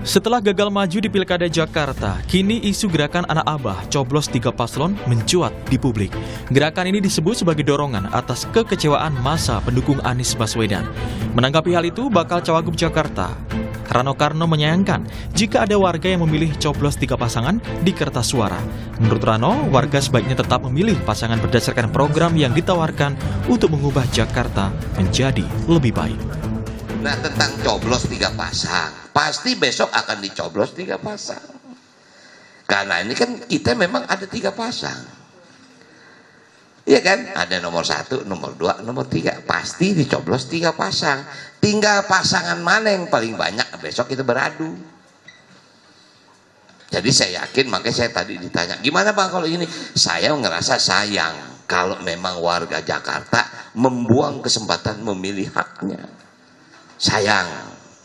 Setelah gagal maju di Pilkada Jakarta, kini isu gerakan anak abah coblos 3 paslon mencuat di publik. Gerakan ini disebut sebagai dorongan atas kekecewaan massa pendukung Anies Baswedan. Menanggapi hal itu, bakal Cawagup Jakarta, Rano Karno menyayangkan jika ada warga yang memilih coblos 3 pasangan di kertas suara. Menurut Rano, warga sebaiknya tetap memilih pasangan berdasarkan program yang ditawarkan untuk mengubah Jakarta menjadi lebih baik. Nah, tentang coblos 3 pasang, pasti besok akan dicoblos 3 pasang. Karena ini kan kita memang ada 3 pasang. Iya kan? Ada nomor 1, nomor 2, nomor 3. Pasti dicoblos 3 pasang. Tinggal pasangan mana yang paling banyak, besok kita beradu. Jadi saya yakin, makanya saya tadi ditanya, gimana Bang kalau ini? Saya ngerasa sayang kalau memang warga Jakarta membuang kesempatan memilih haknya. Sayang.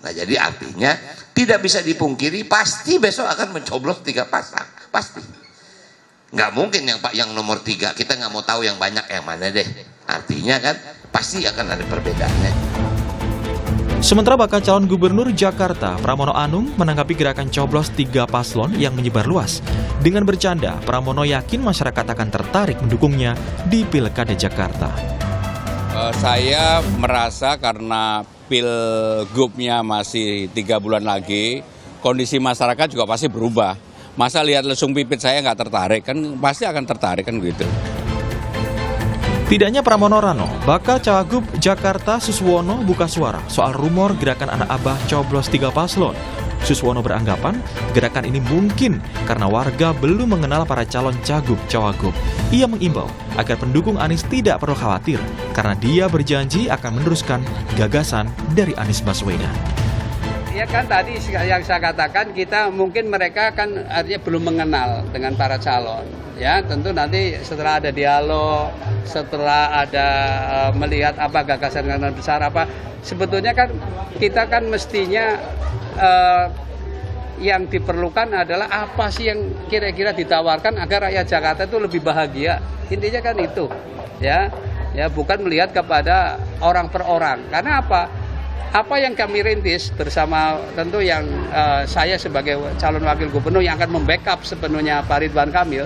Nah, jadi artinya tidak bisa dipungkiri pasti besok akan mencoblos 3 pasang. Pasti. Nggak mungkin yang nomor 3. Kita nggak mau tahu yang banyak yang mana deh. Artinya kan pasti akan ada perbedaannya. Sementara bakal calon gubernur Jakarta, Pramono Anung, menanggapi gerakan coblos 3 paslon yang menyebar luas. Dengan bercanda, Pramono yakin masyarakat akan tertarik mendukungnya di Pilkada Jakarta. Saya merasa karena pilgubnya masih 3 bulan lagi, kondisi masyarakat juga pasti berubah. Masa lihat lesung pipit saya nggak tertarik, kan pasti akan tertarik kan gitu. Tidak hanya Pramono Rano, bakal Cawagup Jakarta Suswono buka suara soal rumor gerakan anak abah coblos 3 paslon. Suswono beranggapan gerakan ini mungkin karena warga belum mengenal para calon cagup cawagup. Ia mengimbau agar pendukung Anies tidak perlu khawatir karena dia berjanji akan meneruskan gagasan dari Anies Baswedan. Ya kan tadi yang saya katakan kita mungkin mereka kan artinya belum mengenal dengan para calon. Ya tentu nanti setelah ada dialog, setelah ada melihat apa gagasan besar apa, sebetulnya kan kita kan mestinya yang diperlukan adalah apa sih yang kira-kira ditawarkan agar rakyat Jakarta itu lebih bahagia. Intinya kan itu, ya bukan melihat kepada orang per orang. Karena apa? Apa yang kami rintis bersama tentu yang saya sebagai calon wakil gubernur yang akan membackup sepenuhnya Pak Ridwan Kamil,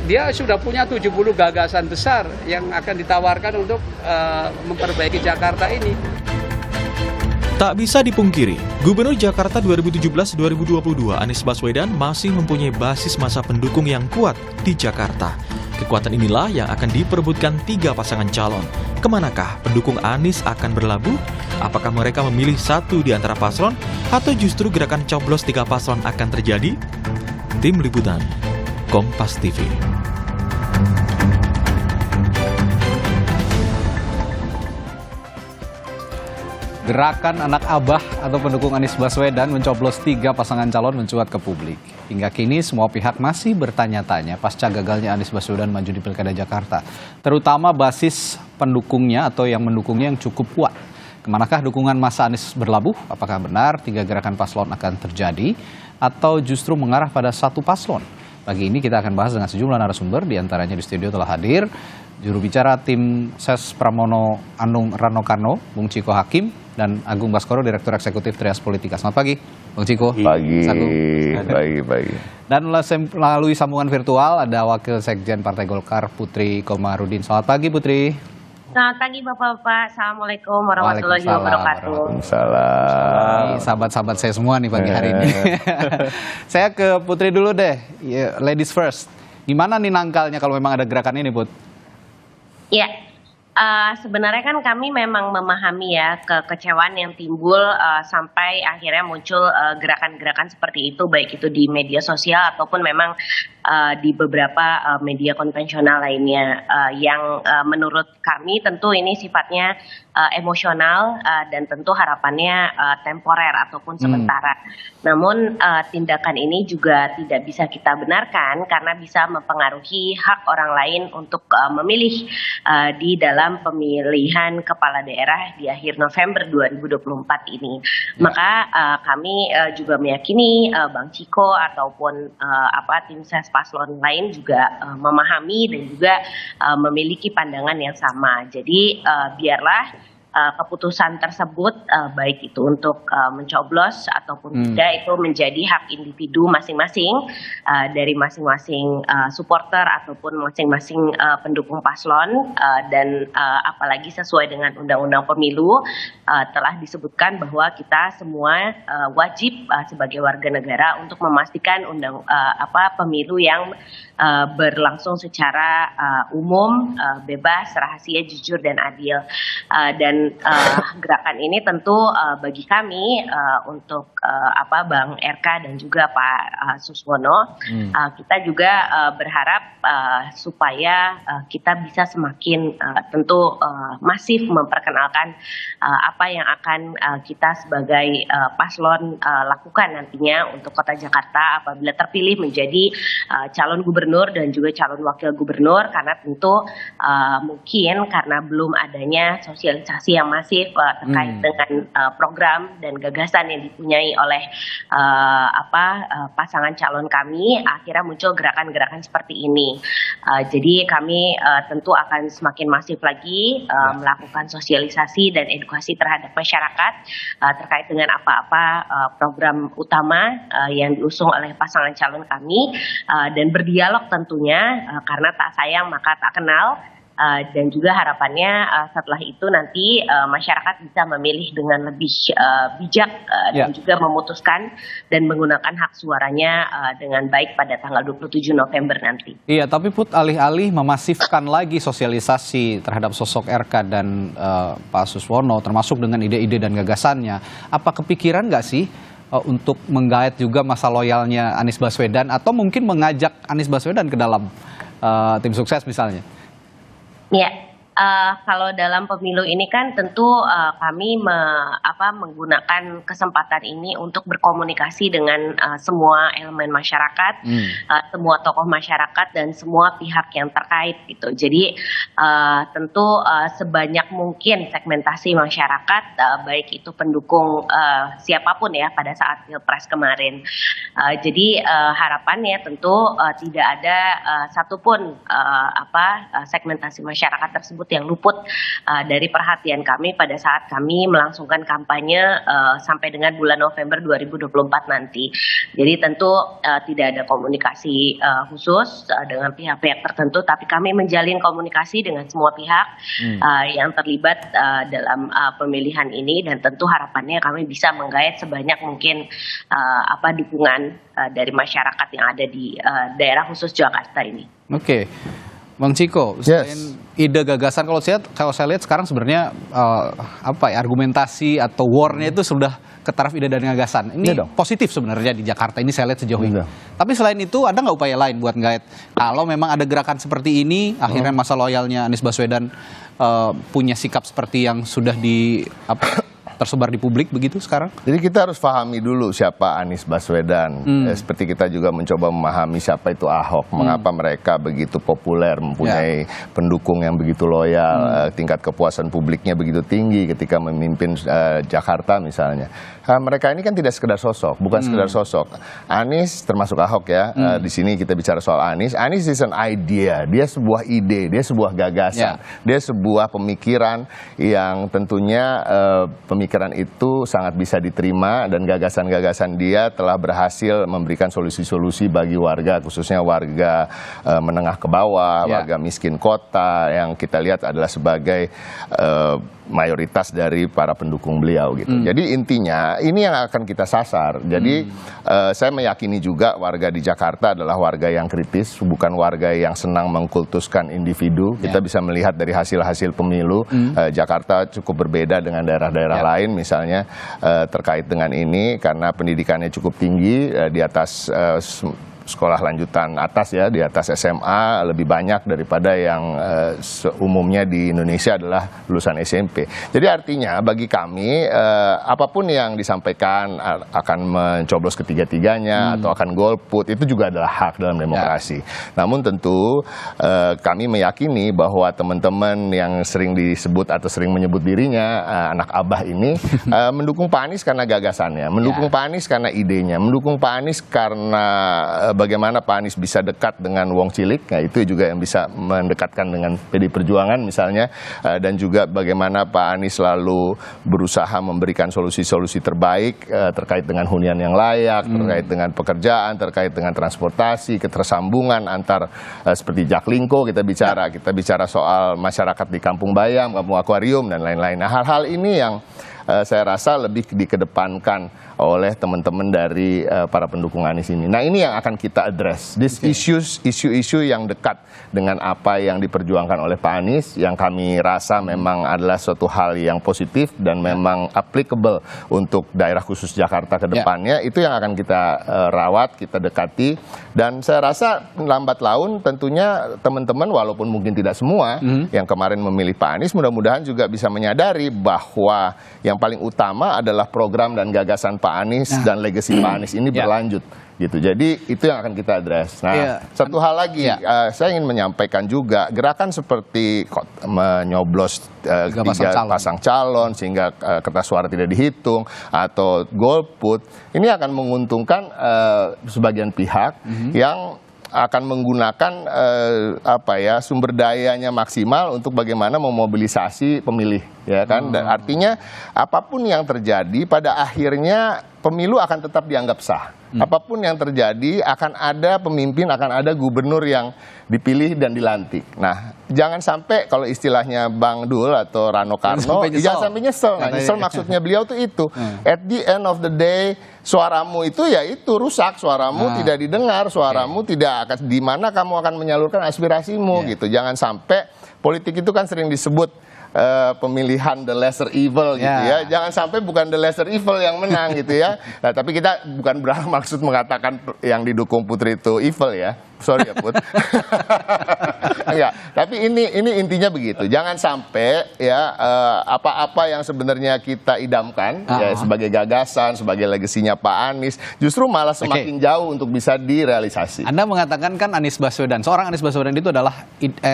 dia sudah punya 70 gagasan besar yang akan ditawarkan untuk memperbaiki Jakarta ini. Tak bisa dipungkiri, Gubernur Jakarta 2017-2022 Anies Baswedan masih mempunyai basis massa pendukung yang kuat di Jakarta. Kekuatan inilah yang akan diperebutkan 3 pasangan calon. Kemanakah pendukung Anies akan berlabuh? Apakah mereka memilih satu di antara paslon atau justru gerakan coblos 3 paslon akan terjadi? Tim Liputan, Kompas TV. Gerakan anak abah atau pendukung Anies Baswedan mencoblos 3 pasangan calon mencuat ke publik. Hingga kini semua pihak masih bertanya-tanya pasca gagalnya Anies Baswedan maju di Pilkada Jakarta. Terutama basis pendukungnya atau yang mendukungnya yang cukup kuat. Kemanakah dukungan massa Anies berlabuh? Apakah benar 3 gerakan paslon akan terjadi? Atau justru mengarah pada satu paslon? Pagi ini kita akan bahas dengan sejumlah narasumber. Di antaranya di studio telah hadir juru bicara tim Ses Pramono Anung Rano Karno, Bung Ciko Hakim, dan Agung Baskoro, Direktur Eksekutif Trias Politika. Selamat pagi, Bung Ciko. Pagi, pagi. Dan melalui sambungan virtual ada Wakil Sekjen Partai Golkar, Putri Komarudin. Selamat pagi, Putri. Selamat pagi Bapak-Bapak, Assalamualaikum warahmatullahi wabarakatuh. Waalaikumsalam. Sahabat-sahabat saya semua nih pagi hari ini. Saya ke Putri dulu deh, ladies first. Gimana nih nangkalnya kalau memang ada gerakan ini, Put? Ya, sebenarnya kan kami memang memahami ya kekecewaan yang timbul sampai akhirnya muncul gerakan-gerakan seperti itu, baik itu di media sosial ataupun memang di beberapa media konvensional lainnya yang menurut kami tentu ini sifatnya emosional dan tentu harapannya temporer ataupun sementara. Namun tindakan ini juga tidak bisa kita benarkan karena bisa mempengaruhi hak orang lain untuk memilih di dalam pemilihan kepala daerah di akhir November 2024 ini. Maka kami juga meyakini Bang Ciko ataupun tim ses paslon lain juga memahami dan juga memiliki pandangan yang sama. Jadi biarlah keputusan tersebut baik itu untuk mencoblos ataupun tidak itu menjadi hak individu masing-masing dari masing-masing supporter ataupun masing-masing pendukung paslon dan apalagi sesuai dengan Undang-Undang Pemilu telah disebutkan bahwa kita semua wajib sebagai warga negara untuk memastikan pemilu yang berlangsung secara umum, bebas, rahasia, jujur dan adil. Dan gerakan ini tentu bagi kami untuk Bang RK dan juga Pak Suswono, kita juga berharap supaya kita bisa semakin tentu masif memperkenalkan apa yang akan kita sebagai paslon lakukan nantinya untuk Kota Jakarta apabila terpilih menjadi calon gubernur dan juga calon wakil gubernur, karena tentu mungkin karena belum adanya sosialisasi yang masif terkait dengan program dan gagasan yang dipunyai oleh pasangan calon kami, akhirnya muncul gerakan-gerakan seperti ini. Jadi kami tentu akan semakin masif lagi melakukan sosialisasi dan edukasi terhadap masyarakat terkait dengan apa-apa program utama yang diusung oleh pasangan calon kami dan berdialog tentunya karena tak sayang maka tak kenal. Dan juga harapannya setelah itu nanti masyarakat bisa memilih dengan lebih bijak dan juga memutuskan dan menggunakan hak suaranya dengan baik pada tanggal 27 November nanti. Iya, tapi Put, alih-alih memasifkan lagi sosialisasi terhadap sosok RK dan Pak Suswono, termasuk dengan ide-ide dan gagasannya, apa kepikiran nggak sih untuk menggait juga masa loyalnya Anies Baswedan atau mungkin mengajak Anies Baswedan ke dalam tim sukses misalnya? Ya, kalau dalam pemilu ini kan tentu kami menggunakan kesempatan ini untuk berkomunikasi dengan semua elemen masyarakat, semua tokoh masyarakat dan semua pihak yang terkait gitu. Jadi tentu sebanyak mungkin segmentasi masyarakat, baik itu pendukung siapapun ya pada saat Pilpres kemarin. Jadi harapannya tentu tidak ada satupun segmentasi masyarakat tersebut yang luput dari perhatian kami pada saat kami melangsungkan kampanye sampai dengan bulan November 2024 nanti. Jadi tentu tidak ada komunikasi khusus dengan pihak-pihak tertentu, tapi kami menjalin komunikasi dengan semua pihak yang terlibat dalam pemilihan ini, dan tentu harapannya kami bisa menggait sebanyak mungkin dukungan dari masyarakat yang ada di daerah khusus Jakarta ini. Oke. Bang Ciko, selain ide gagasan, kalau saya lihat sekarang sebenarnya argumentasi atau war-nya itu sudah ke taraf ide dan gagasan. Ini positif sebenarnya di Jakarta ini saya lihat sejauh ini. Tapi selain itu ada nggak upaya lain buat nggait? Kalau memang ada gerakan seperti ini, akhirnya masa loyalnya Anies Baswedan punya sikap seperti yang sudah tersebar di publik begitu sekarang? Jadi kita harus pahami dulu siapa Anies Baswedan. Seperti kita juga mencoba memahami siapa itu Ahok. Mengapa mereka begitu populer, mempunyai pendukung yang begitu loyal, tingkat kepuasan publiknya begitu tinggi ketika memimpin Jakarta misalnya. Mereka ini kan tidak sekedar sosok, bukan sekedar sosok. Anies termasuk Ahok ya. Di sini kita bicara soal Anies. Anies is an idea. Dia sebuah ide, dia sebuah gagasan, dia sebuah pemikiran yang tentunya pemikiran itu sangat bisa diterima, dan gagasan-gagasan dia telah berhasil memberikan solusi-solusi bagi warga, khususnya warga menengah ke bawah, warga miskin kota yang kita lihat adalah sebagai mayoritas dari para pendukung beliau gitu. Jadi intinya ini yang akan kita sasar. Jadi saya meyakini juga warga di Jakarta adalah warga yang kritis, bukan warga yang senang mengkultuskan individu. Kita bisa melihat dari hasil-hasil pemilu Jakarta cukup berbeda dengan daerah-daerah lain misalnya terkait dengan ini, karena pendidikannya cukup tinggi di atas sekolah lanjutan atas ya, di atas SMA lebih banyak daripada yang umumnya di Indonesia adalah lulusan SMP. Jadi artinya bagi kami apapun yang disampaikan akan mencoblos ketiga-tiganya atau akan golput, itu juga adalah hak dalam demokrasi. Namun tentu kami meyakini bahwa teman-teman yang sering disebut atau sering menyebut dirinya anak abah ini mendukung Pak Anies karena gagasannya, mendukung Pak Anies karena idenya, mendukung Pak Anies karena bagaimana Pak Anies bisa dekat dengan Wong Cilik, nah itu juga yang bisa mendekatkan dengan PD Perjuangan misalnya, dan juga bagaimana Pak Anies selalu berusaha memberikan solusi-solusi terbaik terkait dengan hunian yang layak, terkait dengan pekerjaan, terkait dengan transportasi, ketersambungan antar seperti Jaklingko kita bicara soal masyarakat di Kampung Bayam, Kampung Akuarium dan lain-lain. Nah, hal-hal ini yang saya rasa lebih dikedepankan oleh teman-teman dari para pendukung Anies ini. Nah, ini yang akan kita address. Isu-isu yang dekat dengan apa yang diperjuangkan oleh Pak Anies, yang kami rasa memang adalah suatu hal yang positif dan memang applicable untuk daerah khusus Jakarta ke depannya, itu yang akan kita rawat, kita dekati. Dan saya rasa lambat laun tentunya teman-teman, walaupun mungkin tidak semua yang kemarin memilih Pak Anies, mudah-mudahan juga bisa menyadari bahwa yang paling utama adalah program dan gagasan Pak Anies dan legacy Pak Anies ini berlanjut gitu. Jadi itu yang akan kita address. Nah, satu hal lagi, saya ingin menyampaikan juga gerakan seperti menyoblos tiga pasang calon sehingga kertas suara tidak dihitung atau golput, ini akan menguntungkan sebagian pihak yang akan menggunakan sumber dayanya maksimal untuk bagaimana memobilisasi pemilih, ya kan? Dan artinya apapun yang terjadi pada akhirnya pemilu akan tetap dianggap sah. Apapun yang terjadi akan ada pemimpin, akan ada gubernur yang dipilih dan dilantik. Nah, jangan sampai kalau istilahnya Bang Dul atau Rano Karno, jangan sampai nyesel. Nah, nyesel maksudnya beliau tuh itu. At the end of the day, suaramu itu ya itu rusak, suaramu tidak didengar, suaramu tidak akan, di mana kamu akan menyalurkan aspirasimu gitu. Jangan sampai politik itu kan sering disebut pemilihan the lesser evil gitu ya. Jangan sampai bukan the lesser evil yang menang gitu ya. Nah, tapi kita bukan bermaksud mengatakan yang didukung Putri itu evil ya. Sorry ya Put. Enggak, tapi ini intinya begitu. Jangan sampai ya apa-apa yang sebenarnya kita idamkan ya sebagai gagasan, sebagai legasinya Pak Anies justru malah semakin jauh untuk bisa direalisasi. Anda mengatakan kan Anies Baswedan, seorang Anies Baswedan itu adalah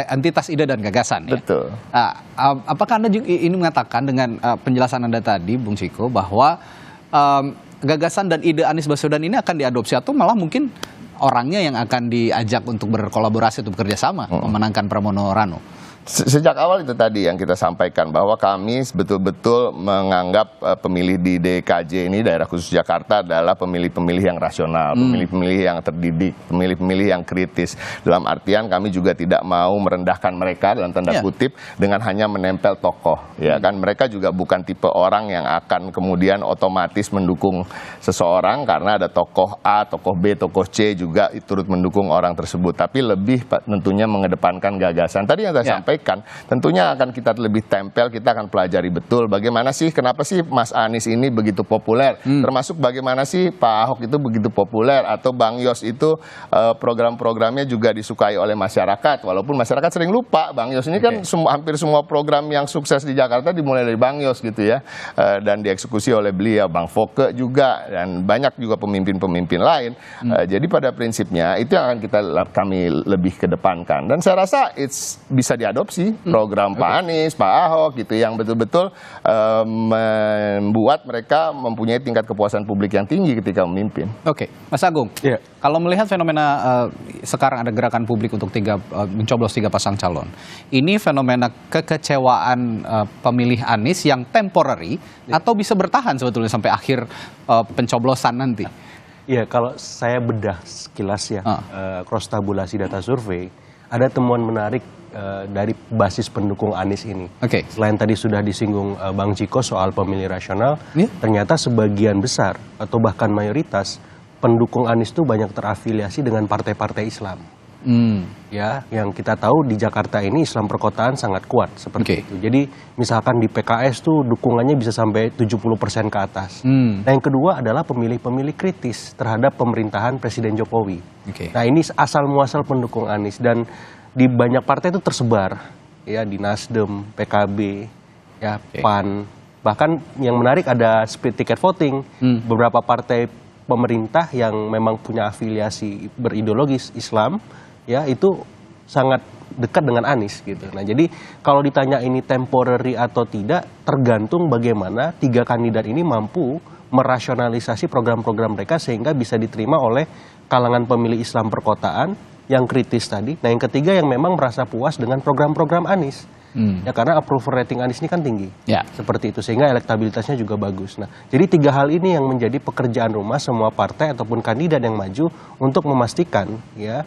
entitas ide dan gagasan. Betul. Ya? Apakah Anda juga ini mengatakan dengan penjelasan Anda tadi, Bung Ciko, bahwa gagasan dan ide Anies Baswedan ini akan diadopsi atau malah mungkin orangnya yang akan diajak untuk berkolaborasi atau bekerja sama memenangkan Pramono Rano? Sejak awal itu tadi yang kita sampaikan bahwa kami betul-betul menganggap pemilih di DKJ ini, daerah khusus Jakarta, adalah pemilih-pemilih yang rasional, pemilih-pemilih yang terdidik, pemilih-pemilih yang kritis. Dalam artian kami juga tidak mau merendahkan mereka dalam tanda kutip dengan hanya menempel tokoh, ya kan? Mereka juga bukan tipe orang yang akan kemudian otomatis mendukung seseorang karena ada tokoh A, tokoh B, tokoh C juga turut mendukung orang tersebut, tapi lebih tentunya mengedepankan gagasan. Tadi yang saya sampaikan, tentunya akan kita lebih tempel, kita akan pelajari betul bagaimana sih, kenapa sih Mas Anies ini begitu populer, termasuk bagaimana sih Pak Ahok itu begitu populer, atau Bang Yos itu program-programnya juga disukai oleh masyarakat, walaupun masyarakat sering lupa Bang Yos ini kan hampir semua program yang sukses di Jakarta dimulai dari Bang Yos gitu ya, dan dieksekusi oleh beliau, Bang Foke juga, dan banyak juga pemimpin-pemimpin lain. Jadi pada prinsipnya itu yang akan kami lebih kedepankan, dan saya rasa bisa diadopsi program Pak Anies, Pak Ahok gitu, yang betul-betul membuat mereka mempunyai tingkat kepuasan publik yang tinggi ketika memimpin. Oke, Mas Agung, kalau melihat fenomena sekarang ada gerakan publik untuk mencoblos 3 pasang calon, ini fenomena kekecewaan pemilih Anies yang temporary atau bisa bertahan sebetulnya sampai akhir pencoblosan nanti? Iya, kalau saya bedah sekilas ya, cross tabulasi data survei, ada temuan menarik dari basis pendukung Anies ini. Selain tadi sudah disinggung Bang Ciko soal pemilih rasional, ternyata sebagian besar atau bahkan mayoritas pendukung Anies itu banyak terafiliasi dengan partai-partai Islam. Ya, yang kita tahu di Jakarta ini Islam perkotaan sangat kuat seperti itu. Jadi misalkan di PKS tuh dukungannya bisa sampai 70% ke atas. Nah, yang kedua adalah pemilih-pemilih kritis terhadap pemerintahan Presiden Jokowi. Nah, ini asal muasal pendukung Anies, dan di banyak partai itu tersebar ya, di Nasdem, PKB, ya, PAN. Bahkan yang menarik ada split ticket voting. Beberapa partai pemerintah yang memang punya afiliasi berideologis Islam, ya, itu sangat dekat dengan Anies gitu. Nah, jadi kalau ditanya ini temporary atau tidak, tergantung bagaimana 3 kandidat ini mampu merasionalisasi program-program mereka sehingga bisa diterima oleh kalangan pemilih Islam perkotaan yang kritis tadi. Nah, yang ketiga yang memang merasa puas dengan program-program Anies. Ya, karena approval rating Anies ini kan tinggi. Seperti itu, sehingga elektabilitasnya juga bagus. Nah, jadi 3 hal ini yang menjadi pekerjaan rumah semua partai ataupun kandidat yang maju untuk memastikan ya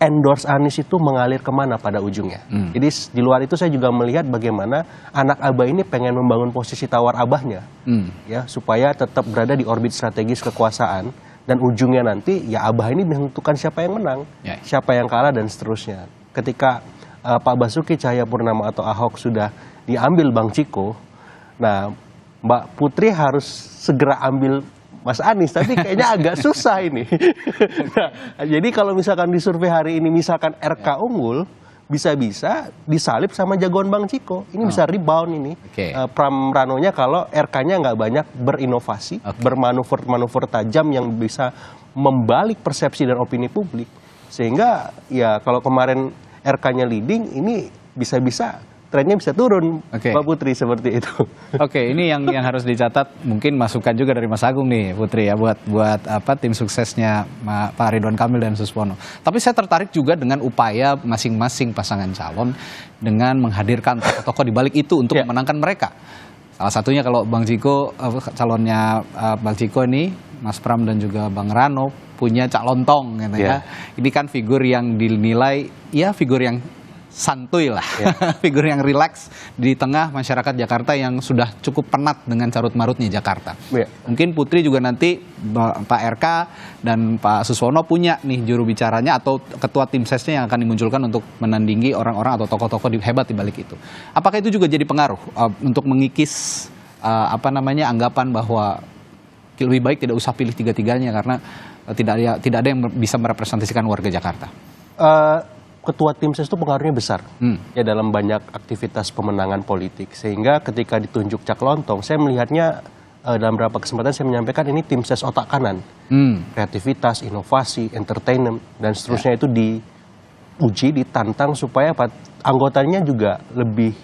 endorse Anies itu mengalir kemana pada ujungnya. Jadi di luar itu saya juga melihat bagaimana anak Abah ini pengen membangun posisi tawar abahnya, ya supaya tetap berada di orbit strategis kekuasaan dan ujungnya nanti ya Abah ini menentukan siapa yang menang, siapa yang kalah dan seterusnya. Ketika Pak Basuki Cahayapurnama atau Ahok sudah diambil Bang Ciko, nah Mbak Putri harus segera ambil Mas Anies, tapi kayaknya agak susah ini. Nah, jadi kalau misalkan di survei hari ini misalkan RK unggul, bisa-bisa disalip sama jagoan Bang Ciko. Ini bisa rebound ini. Pram Ranonya kalau RK-nya nggak banyak berinovasi, bermanuver-manuver tajam yang bisa membalik persepsi dan opini publik. Sehingga ya kalau kemarin RK-nya leading, ini bisa-bisa trennya bisa turun, Mbak Putri, seperti itu. Ini yang harus dicatat, mungkin masukan juga dari Mas Agung nih, Putri ya, buat apa tim suksesnya Pak Ridwan Kamil dan Suswono. Tapi saya tertarik juga dengan upaya masing-masing pasangan calon dengan menghadirkan tokoh-tokoh di balik itu untuk memenangkan mereka. Salah satunya kalau Bang Ciko, calonnya Bang Ciko ini, Mas Pram dan juga Bang Rano punya Cak Lontong gitu ya. Ini kan figur yang dinilai ya figur yang santuy lah, figur yang rileks di tengah masyarakat Jakarta yang sudah cukup penat dengan carut-marutnya Jakarta. Mungkin Putri juga nanti Pak RK dan Pak Suswono punya nih juru bicaranya atau ketua tim sesnya yang akan dimunculkan untuk menandingi orang-orang atau tokoh-tokoh hebat di balik itu. Apakah itu juga jadi pengaruh untuk mengikis anggapan bahwa lebih baik tidak usah pilih tiga-tiganya karena tidak ada yang bisa merepresentasikan warga Jakarta? Ketua tim ses itu pengaruhnya besar ya dalam banyak aktivitas pemenangan politik, sehingga ketika ditunjuk Cak Lontong, saya melihatnya dalam beberapa kesempatan saya menyampaikan ini tim ses otak kanan, kreativitas, inovasi, entertainment dan seterusnya itu diuji, ditantang supaya anggotanya juga lebih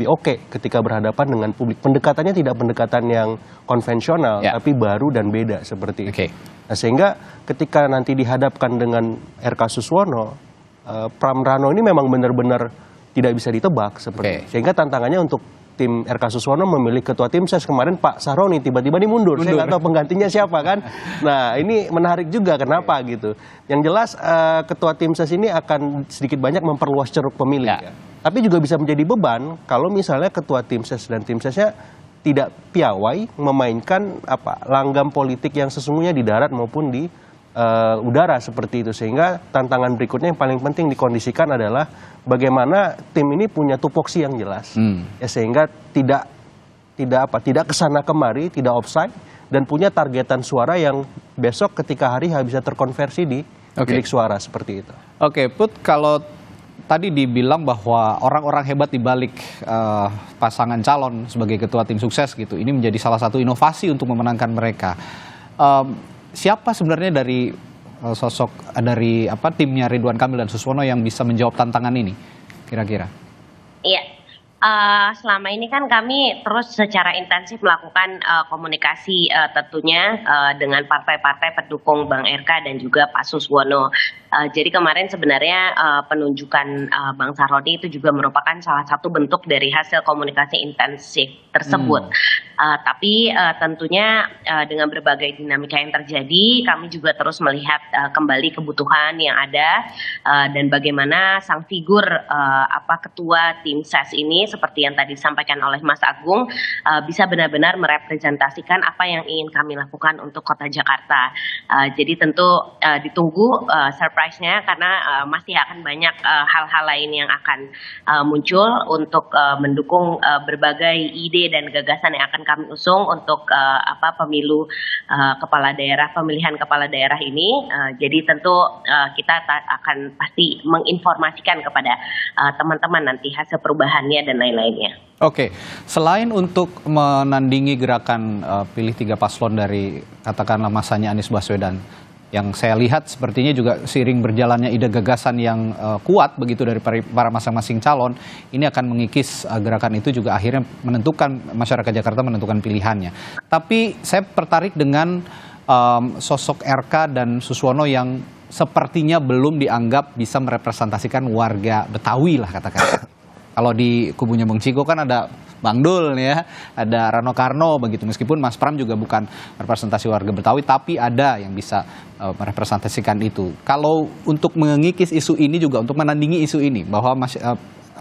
oke ketika berhadapan dengan publik. Pendekatannya tidak pendekatan yang konvensional, tapi baru dan beda seperti itu. Nah, sehingga ketika nanti dihadapkan dengan RK Suswono, Pram Rano ini memang benar-benar tidak bisa ditebak seperti itu. Sehingga tantangannya untuk tim RK Suswono memilih ketua tim ses kemarin Pak Sahroni tiba-tiba mundur. Saya nggak tahu penggantinya siapa kan. Nah, ini menarik juga kenapa gitu. Yang jelas ketua tim ses ini akan sedikit banyak memperluas ceruk pemilih. Tapi juga bisa menjadi beban kalau misalnya ketua tim ses dan tim sesnya tidak piawai memainkan langgam politik yang sesungguhnya di darat maupun di udara seperti itu. Sehingga tantangan berikutnya yang paling penting dikondisikan adalah bagaimana tim ini punya tupoksi yang jelas, ya, sehingga tidak kesana kemari, tidak offside, dan punya targetan suara yang besok ketika hari bisa terkonversi di bilik suara seperti itu. Put, kalau tadi dibilang bahwa orang-orang hebat di balik pasangan calon sebagai ketua tim sukses gitu, ini menjadi salah satu inovasi untuk memenangkan mereka. Siapa sebenarnya dari dari timnya Ridwan Kamil dan Suswono yang bisa menjawab tantangan ini kira-kira? Iya, selama ini kan kami terus secara intensif melakukan komunikasi tentunya dengan partai-partai pendukung Bang RK dan juga Pak Suswono. Jadi kemarin sebenarnya penunjukan Bang Sahroni itu juga merupakan salah satu bentuk dari hasil komunikasi intensif tersebut. Tapi tentunya dengan berbagai dinamika yang terjadi, kami juga terus melihat kembali kebutuhan yang ada dan bagaimana sang figur ketua tim ses ini seperti yang tadi disampaikan oleh Mas Agung bisa benar-benar merepresentasikan apa yang ingin kami lakukan untuk Kota Jakarta. Jadi tentu ditunggu surprise-nya karena masih akan banyak hal-hal lain yang akan muncul untuk mendukung berbagai ide dan gagasan yang akan kami usung untuk pemilu kepala daerah, pemilihan kepala daerah ini. Jadi tentu kita akan pasti menginformasikan kepada teman-teman nanti hasil perubahannya dan lain-lainnya. Selain untuk menandingi gerakan pilih 3 paslon dari katakanlah masanya Anies Baswedan, Yang saya lihat sepertinya juga seiring berjalannya ide gagasan yang kuat begitu dari para masing-masing calon, ini akan mengikis gerakan itu juga akhirnya menentukan, masyarakat Jakarta menentukan pilihannya. Tapi saya tertarik dengan sosok RK dan Suswono yang sepertinya belum dianggap bisa merepresentasikan warga Betawi lah katakan. Kalau di kubunya Bang Ciko kan ada Bang Dul ya, ada Rano Karno begitu. Meskipun Mas Pram juga bukan representasi warga Betawi, tapi ada yang bisa merepresentasikan itu. Kalau untuk mengikis isu ini juga, untuk menandingi isu ini, bahwa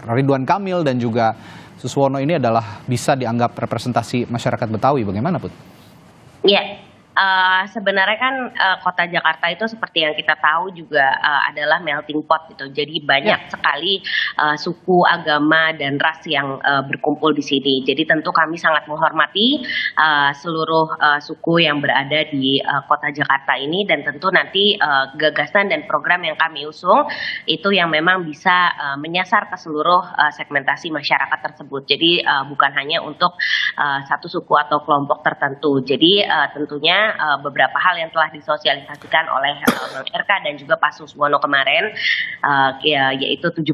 Ridwan Kamil dan juga Suswono ini adalah bisa dianggap representasi masyarakat Betawi, bagaimana Put? Iya. Sebenarnya kan kota Jakarta itu seperti yang kita tahu juga adalah melting pot gitu. Jadi banyak sekali suku, agama, dan ras yang berkumpul di sini. Jadi tentu kami sangat menghormati seluruh suku yang berada di kota Jakarta ini, dan tentu nanti gagasan dan program yang kami usung itu yang memang bisa menyasar ke seluruh segmentasi masyarakat tersebut. Jadi bukan hanya untuk satu suku atau kelompok tertentu. Jadi tentunya beberapa hal yang telah disosialisasikan oleh Bang RK dan juga Pak Suswono kemarin, yaitu 70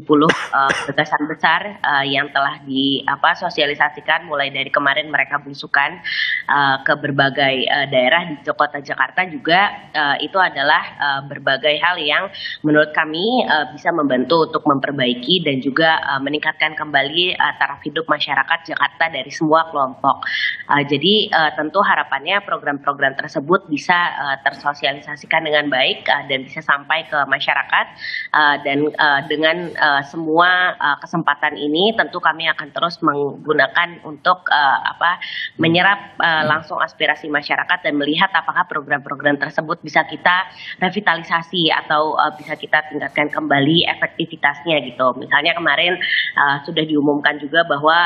gagasan besar yang telah disosialisasikan mulai dari kemarin mereka belusukan ke berbagai daerah di kota Jakarta juga, itu adalah berbagai hal yang menurut kami bisa membantu untuk memperbaiki dan juga meningkatkan kembali taraf hidup masyarakat Jakarta dari semua kelompok. Jadi tentu harapannya program-program tersebut bisa tersosialisasikan dengan baik dan bisa sampai ke masyarakat, dan dengan semua kesempatan ini tentu kami akan terus menggunakan untuk menyerap langsung aspirasi masyarakat dan melihat apakah program-program tersebut bisa kita revitalisasi atau bisa kita tingkatkan kembali efektivitasnya gitu. Misalnya kemarin sudah diumumkan juga bahwa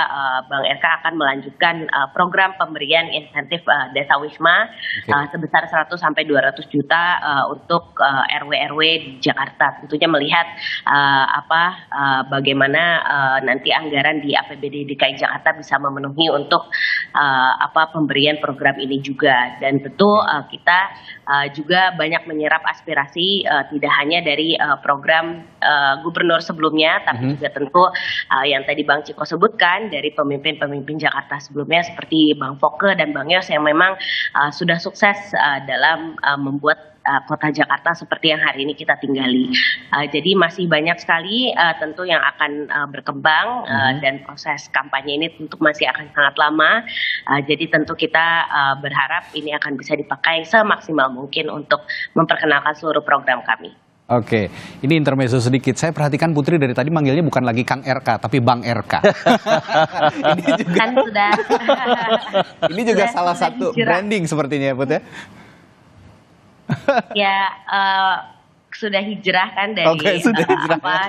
Bang RK akan melanjutkan program pemberian insentif Desa Wisma sebesar 100 sampai 200 juta untuk RW-RW di Jakarta. Tentunya melihat bagaimana nanti anggaran di APBD DKI Jakarta bisa memenuhi untuk pemberian program ini juga. Dan tentu kita juga banyak menyerap aspirasi tidak hanya dari program gubernur sebelumnya, tapi juga tentu yang tadi Bang Ciko sebutkan dari pemimpin-pemimpin Jakarta sebelumnya seperti Bang Foke dan Bang Yos yang memang sudah sukses dalam membuat kota Jakarta seperti yang hari ini kita tinggali. Jadi masih banyak sekali tentu yang akan berkembang, dan proses kampanye ini tentu masih akan sangat lama. Jadi tentu kita berharap ini akan bisa dipakai semaksimal mungkin untuk memperkenalkan seluruh program kami. Oke, ini intermezzo sedikit. Saya perhatikan Putri dari tadi manggilnya bukan lagi Kang RK, tapi Bang RK. Ini juga, kan sudah. Ini juga salah satu branding sepertinya ya, Put ya. Ya, sudah hijrah kan dari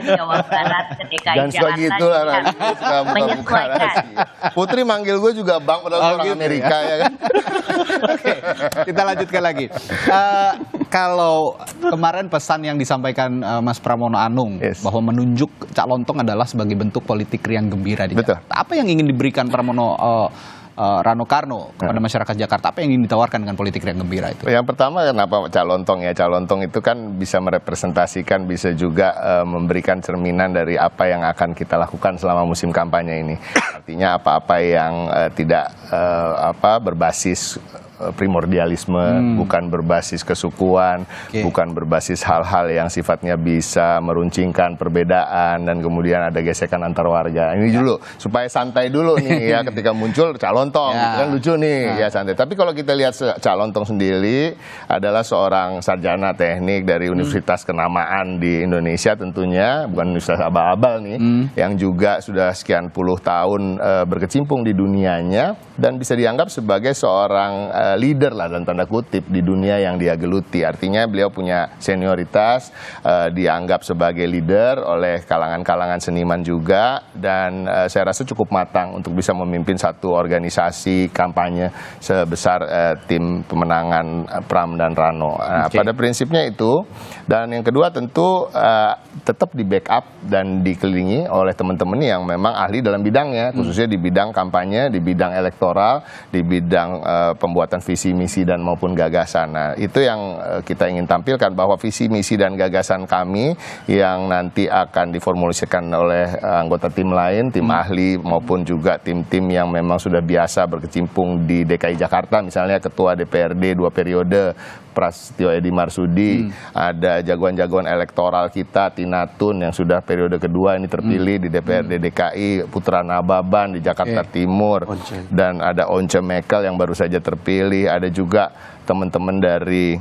Jawa Barat ke DKI dan Jakarta. Gitu lah, menyesuaikan. Putri manggil gue juga Bang padahal orang Amerika ya kan. Oke, kita lanjutkan lagi. Kalau kemarin pesan yang disampaikan Mas Pramono Anung bahwa menunjuk Cak Lontong adalah sebagai bentuk politik riang gembira di Jakarta. Apa yang ingin diberikan Pramono Rano Karno kepada masyarakat Jakarta? Apa yang ingin ditawarkan dengan politik riang gembira itu? Yang pertama, kenapa Cak Lontong ya? Cak Lontong itu kan bisa merepresentasikan, bisa juga memberikan cerminan dari apa yang akan kita lakukan selama musim kampanye ini. Artinya apa-apa yang tidak berbasis primordialisme, bukan berbasis kesukuan, bukan berbasis hal-hal yang sifatnya bisa meruncingkan perbedaan dan kemudian ada gesekan antar warga. Ini dulu supaya santai dulu nih ya, ketika muncul Cak Lontong gitu kan lucu nih ya, santai. Tapi kalau kita lihat Cak Lontong sendiri adalah seorang sarjana teknik dari universitas kenamaan di Indonesia tentunya, bukan universitas abal-abal nih, yang juga sudah sekian puluh tahun berkecimpung di dunianya dan bisa dianggap sebagai seorang leader lah dalam tanda kutip di dunia yang dia geluti. Artinya beliau punya senioritas, dianggap sebagai leader oleh kalangan-kalangan seniman juga, dan saya rasa cukup matang untuk bisa memimpin satu organisasi kampanye sebesar tim pemenangan Pram dan Rano. Pada prinsipnya itu. Dan yang kedua tentu tetap di backup dan dikelilingi oleh teman-teman yang memang ahli dalam bidangnya, khususnya di bidang kampanye, di bidang elektoral, di bidang pembuatan dengan visi misi dan maupun gagasan. Nah, itu yang kita ingin tampilkan, bahwa visi misi dan gagasan kami yang nanti akan diformulasikan oleh anggota tim lain, tim ahli maupun juga tim-tim yang memang sudah biasa berkecimpung di DKI Jakarta, misalnya Ketua DPRD 2 periode Prasetyo Edi Marsudi, ada jagoan-jagoan elektoral kita, Tina Tun yang sudah periode kedua ini terpilih di DPRD DKI, Putra Nababan di Jakarta Timur, dan ada Once Mekel yang baru saja terpilih, ada juga teman-teman dari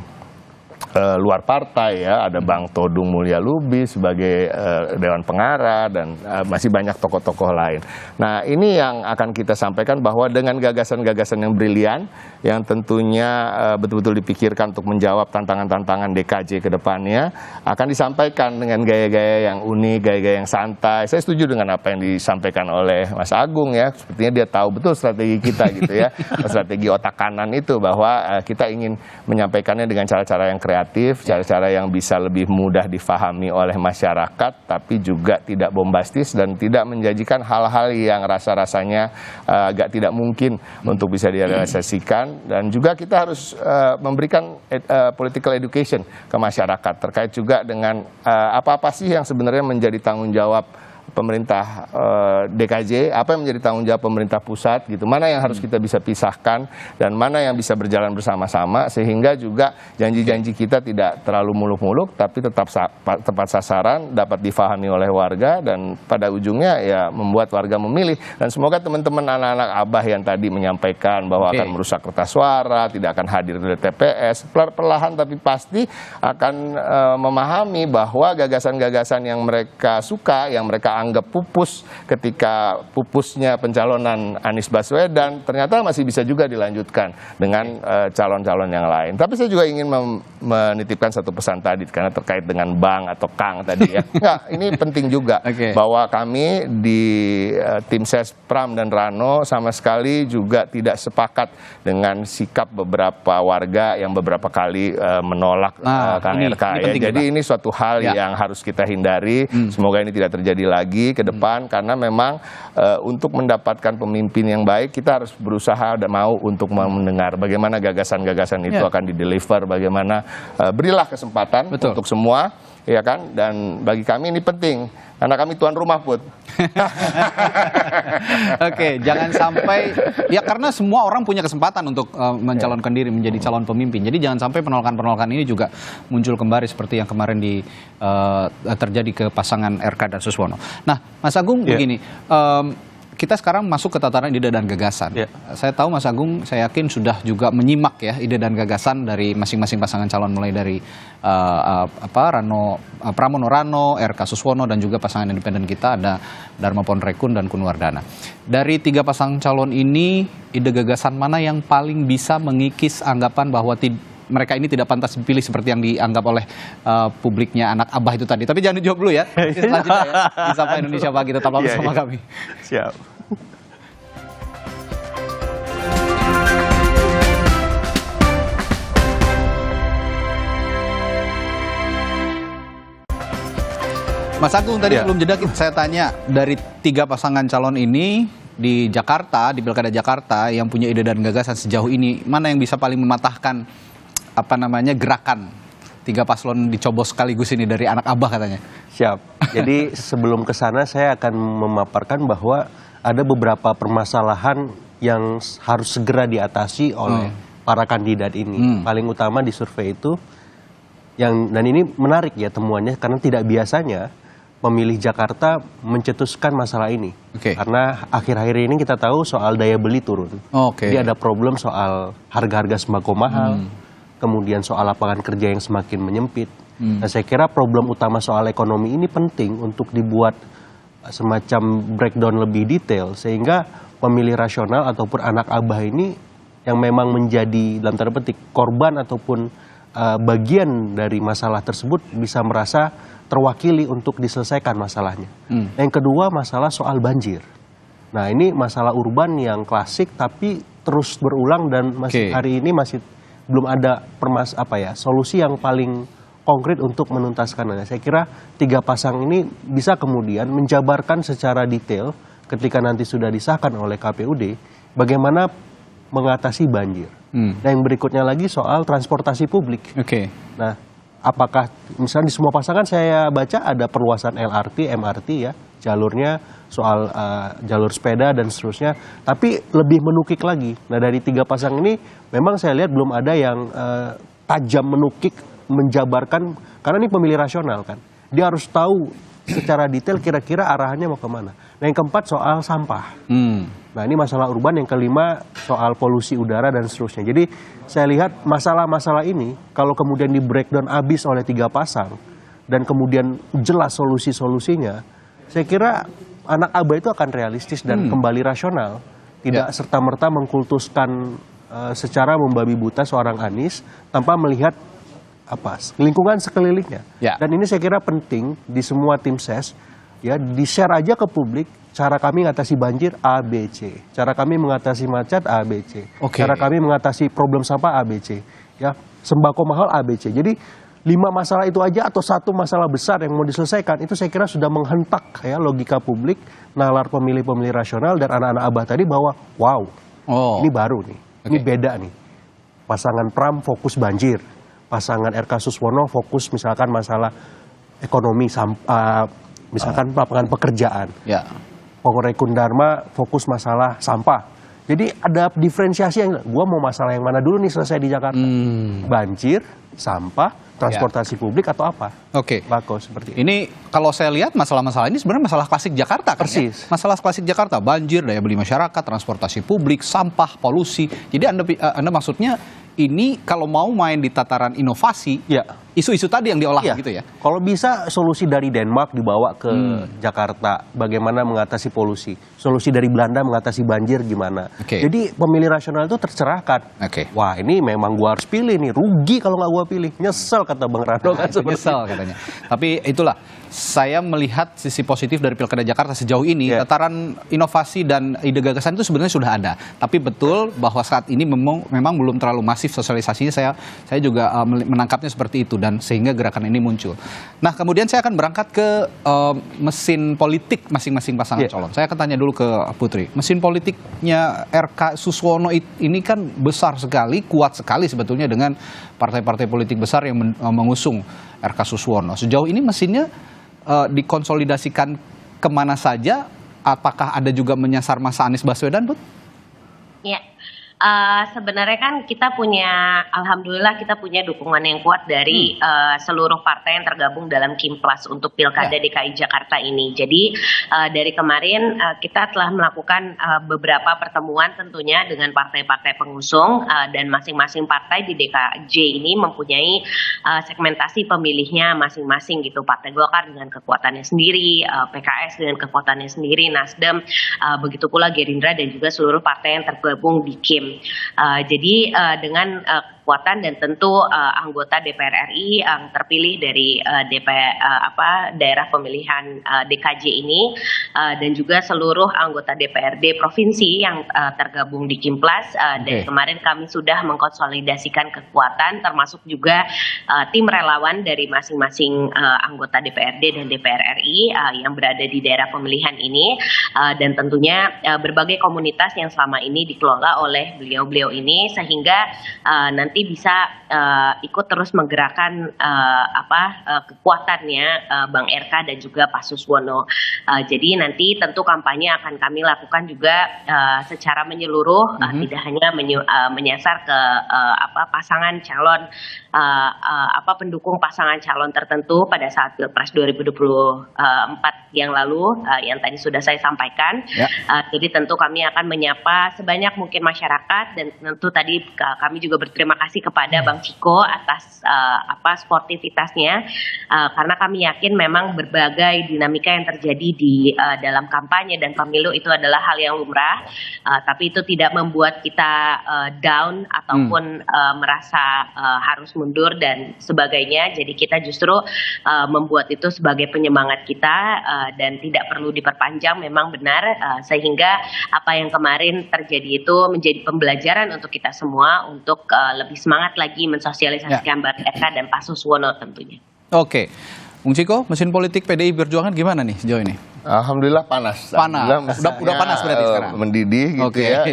luar partai ya, ada Bang Todung Mulya Lubis sebagai Dewan Pengarah, dan masih banyak tokoh-tokoh lain. Nah, ini yang akan kita sampaikan, bahwa dengan gagasan-gagasan yang brilian, yang tentunya betul-betul dipikirkan untuk menjawab tantangan-tantangan DKJ ke depannya, akan disampaikan dengan gaya-gaya yang unik, gaya-gaya yang santai. Saya setuju dengan apa yang disampaikan oleh Mas Agung ya, sepertinya dia tahu betul strategi kita gitu ya, strategi otak kanan itu, bahwa kita ingin menyampaikannya dengan cara-cara yang kreatif, cara-cara yang bisa lebih mudah difahami oleh masyarakat, tapi juga tidak bombastis dan tidak menjanjikan hal-hal yang rasa-rasanya agak tidak mungkin untuk bisa direalisasikan. Dan juga kita harus memberikan political education ke masyarakat terkait juga dengan apa-apa sih yang sebenarnya menjadi tanggung jawab pemerintah DKJ, apa yang menjadi tanggung jawab pemerintah pusat gitu, mana yang harus kita bisa pisahkan dan mana yang bisa berjalan bersama-sama, sehingga juga janji-janji kita tidak terlalu muluk-muluk tapi tetap tepat sasaran, dapat difahami oleh warga, dan pada ujungnya ya membuat warga memilih. Dan semoga teman-teman anak-anak Abah yang tadi menyampaikan bahwa akan merusak kertas suara, tidak akan hadir di TPS, perlahan tapi pasti akan memahami bahwa gagasan-gagasan yang mereka suka, yang mereka anggap pupus ketika pupusnya pencalonan Anies Baswedan, ternyata masih bisa juga dilanjutkan dengan calon-calon yang lain. Tapi saya juga ingin menitipkan satu pesan tadi, karena terkait dengan Bang atau Kang tadi ya. Enggak, ini penting juga bahwa kami di tim Ses Pram dan Rano sama sekali juga tidak sepakat dengan sikap beberapa warga yang beberapa kali menolak Kang RK ya. Jadi ini suatu hal yang harus kita hindari. Semoga ini tidak terjadi lagi ke depan, karena memang untuk mendapatkan pemimpin yang baik kita harus berusaha dan mau untuk mendengar bagaimana gagasan-gagasan itu akan dideliver, bagaimana berilah kesempatan untuk semua ya kan, dan bagi kami ini penting karena kami tuan rumah Put. Oke, jangan sampai ya, karena semua orang punya kesempatan untuk mencalonkan diri menjadi calon pemimpin. Jadi jangan sampai penolakan-penolakan ini juga muncul kembali seperti yang kemarin terjadi ke pasangan RK dan Suswono. Nah, Mas Agung begini, kita sekarang masuk ke tataran ide dan gagasan. Saya tahu Mas Agung, saya yakin sudah juga menyimak ya ide dan gagasan dari masing-masing pasangan calon, mulai dari Pramono Rano, RK Suswono, dan juga pasangan independen kita ada Dharma Ponrekun dan Kunwardana. Dari 3 pasangan calon ini, ide gagasan mana yang paling bisa mengikis anggapan bahwa mereka ini tidak pantas dipilih seperti yang dianggap oleh publiknya anak Abah itu tadi? Tapi jangan dijawab dulu ya. Selanjutnya ya, di Sapa Indonesia Pagi, tetaplah bersama kami. Siap. Mas Agung, tadi belum jeda saya tanya, dari 3 pasangan calon ini di Jakarta, di Pilkada Jakarta, yang punya ide dan gagasan sejauh ini, mana yang bisa paling mematahkan gerakan 3 paslon dicoblos sekaligus ini dari anak Abah katanya? Siap. Jadi sebelum ke sana saya akan memaparkan bahwa ada beberapa permasalahan yang harus segera diatasi oleh para kandidat ini. Paling utama di survei itu, dan ini menarik ya temuannya, karena tidak biasanya pemilih Jakarta mencetuskan masalah ini. Karena akhir-akhir ini kita tahu soal daya beli turun. Jadi ada problem soal harga-harga sembako mahal, kemudian soal lapangan kerja yang semakin menyempit. Nah, saya kira problem utama soal ekonomi ini penting untuk dibuat semacam breakdown lebih detail, sehingga pemilih rasional ataupun anak Abah ini yang memang menjadi dalam tanda petik korban ataupun bagian dari masalah tersebut bisa merasa terwakili untuk diselesaikan masalahnya. Yang kedua, masalah soal banjir. Nah, ini masalah urban yang klasik tapi terus berulang dan masih hari ini masih belum ada solusi yang paling konkret untuk menuntaskannya. Saya kira 3 pasang ini bisa kemudian menjabarkan secara detail ketika nanti sudah disahkan oleh KPUD bagaimana mengatasi banjir. Nah, yang berikutnya lagi soal transportasi publik. Nah, apakah misalnya di semua pasangan saya baca ada perluasan LRT, MRT ya, jalurnya soal jalur sepeda dan seterusnya, tapi lebih menukik lagi. Nah, dari 3 pasang ini memang saya lihat belum ada yang tajam menukik, menjabarkan, karena ini pemilih rasional kan. Dia harus tahu secara detail kira-kira arahannya mau kemana. Nah, yang keempat soal sampah. Nah, ini masalah urban. Yang kelima soal polusi udara dan seterusnya. Jadi saya lihat masalah-masalah ini kalau kemudian di breakdown habis oleh 3 pasang dan kemudian jelas solusi-solusinya, saya kira anak ABA itu akan realistis dan kembali rasional. Tidak serta-merta mengkultuskan secara membabi buta seorang Anies tanpa melihat lingkungan sekelilingnya. Dan ini saya kira penting di semua tim ses, ya, di-share aja ke publik. Cara kami mengatasi banjir ABC, cara kami mengatasi macet ABC, cara kami mengatasi problem sampah ABC, ya, sembako mahal ABC. Jadi 5 masalah itu aja atau 1 masalah besar yang mau diselesaikan itu saya kira sudah menghentak ya logika publik, nalar pemilih-pemilih rasional dan anak-anak Abah tadi bahwa wow, ini baru nih, ini beda nih. Pasangan Pram fokus banjir, pasangan RK Suswono fokus misalkan masalah ekonomi, misalkan lapangan pekerjaan. Pengorekun Dharma fokus masalah sampah. Jadi ada diferensiasi yang, gua mau masalah yang mana dulu nih selesai di Jakarta? Banjir, sampah, transportasi publik atau apa? Bagus seperti itu. Ini kalau saya lihat masalah-masalah ini sebenarnya masalah klasik Jakarta kan? Persis. Ya? Masalah klasik Jakarta, banjir, daya beli masyarakat, transportasi publik, sampah, polusi. Jadi Anda maksudnya ini kalau mau main di tataran inovasi, isu-isu tadi yang diolah gitu ya? Kalau bisa solusi dari Denmark dibawa ke Jakarta, bagaimana mengatasi polusi. Solusi dari Belanda mengatasi banjir gimana. Jadi pemilih rasional itu tercerahkan. Wah, ini memang gua harus pilih nih, rugi kalau nggak gua pilih. Nyesel kata Bang Rano kan seperti nyesel katanya. Tapi itulah, saya melihat sisi positif dari Pilkada Jakarta sejauh ini. Tataran inovasi dan ide gagasan itu sebenarnya sudah ada. Tapi betul bahwa saat ini memang belum terlalu masif sosialisasinya. Saya juga menangkapnya seperti itu dan sehingga gerakan ini muncul. Nah, kemudian saya akan berangkat ke mesin politik masing-masing pasangan calon. Saya akan tanya dulu ke Putri. Mesin politiknya RK Suswono ini kan besar sekali, kuat sekali sebetulnya dengan partai-partai politik besar yang mengusung RK Suswono. Sejauh ini mesinnya dikonsolidasikan kemana saja? Apakah ada juga menyasar masa Anies Baswedan, Put? Ya, sebenarnya kan kita punya, alhamdulillah kita punya dukungan yang kuat dari seluruh partai yang tergabung dalam Kimplas untuk Pilkada DKI Jakarta ini. Jadi dari kemarin kita telah melakukan beberapa pertemuan tentunya dengan partai-partai pengusung dan masing-masing partai di DKJ ini mempunyai segmentasi pemilihnya masing-masing gitu. Partai Golkar dengan kekuatannya sendiri, PKS dengan kekuatannya sendiri, Nasdem, begitu pula Gerindra dan juga seluruh partai yang tergabung di KIM. Jadi dengan kekuatan dan tentu anggota DPR RI yang terpilih dari daerah pemilihan DKJ ini dan juga seluruh anggota DPRD provinsi yang tergabung di Kimplas dan kemarin kami sudah mengkonsolidasikan kekuatan termasuk juga tim relawan dari masing-masing anggota DPRD dan DPR RI yang berada di daerah pemilihan ini dan tentunya berbagai komunitas yang selama ini dikelola oleh beliau-beliau ini sehingga nanti bisa ikut terus menggerakkan kekuatannya Bang RK dan juga Pak Suswono. Jadi nanti tentu kampanye akan kami lakukan juga secara menyeluruh, tidak hanya menyasar ke pasangan calon pendukung pasangan calon tertentu pada saat Pilpres 2024 yang lalu yang tadi sudah saya sampaikan. Jadi tentu kami akan menyapa sebanyak mungkin masyarakat dan tentu tadi kami juga berterima kasih kepada Bang Ciko atas sportivitasnya karena kami yakin memang berbagai dinamika yang terjadi di dalam kampanye dan pemilu itu adalah hal yang lumrah, tapi itu tidak membuat kita down ataupun merasa harus mundur dan sebagainya. Jadi kita justru membuat itu sebagai penyemangat kita dan tidak perlu diperpanjang, memang benar sehingga apa yang kemarin terjadi itu menjadi pembelajaran untuk kita semua untuk lebih semangat lagi mensosialisasikan Bang RK dan Pak Suswono tentunya. Oke, Bung Ciko, mesin politik PDI Perjuangan gimana nih sejauh ini? Alhamdulillah panas. Udah panas berarti sekarang. Mendidih gitu ya.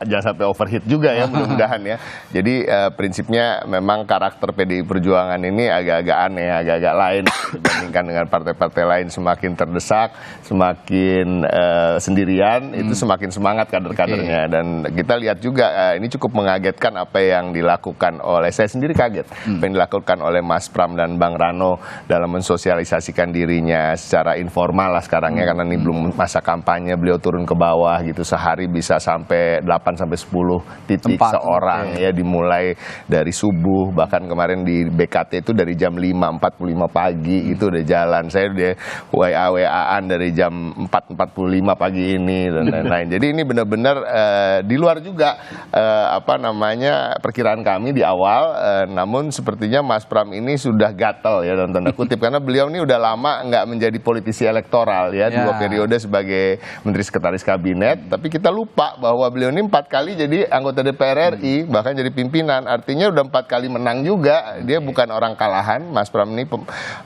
Jangan sampai overheat juga ya mudah-mudahan ya. Jadi prinsipnya memang karakter PDI Perjuangan ini agak-agak aneh, agak-agak lain dibandingkan dengan partai-partai lain. Semakin terdesak, semakin sendirian, itu semakin semangat kader-kadernya. Dan kita lihat juga ini cukup mengagetkan apa yang dilakukan oleh, saya sendiri kaget, apa yang dilakukan oleh Mas Pram dan Bang Rano dalam mensosialisasikan dirinya secara informal lah sekarang ya, karena ini belum masa kampanye, beliau turun ke bawah gitu, sehari bisa sampai 8-10 titik seorang ya, dimulai dari subuh, bahkan kemarin di BKT itu dari jam 5.45 pagi itu udah jalan, saya udah WA-WA-an dari jam 4.45 pagi ini dan lain-lain. Jadi ini benar-benar di luar juga perkiraan kami di awal, namun sepertinya Mas Pram ini sudah gatel ya dalam tanda kutip, karena beliau ini udah lama nggak menjadi politisi elektoral ya, 2 periode sebagai Menteri Sekretaris Kabinet, tapi kita lupa bahwa beliau ini 4 kali jadi anggota DPR RI, bahkan jadi pimpinan, artinya udah 4 kali menang juga, dia bukan orang kalahan. Mas Pram ini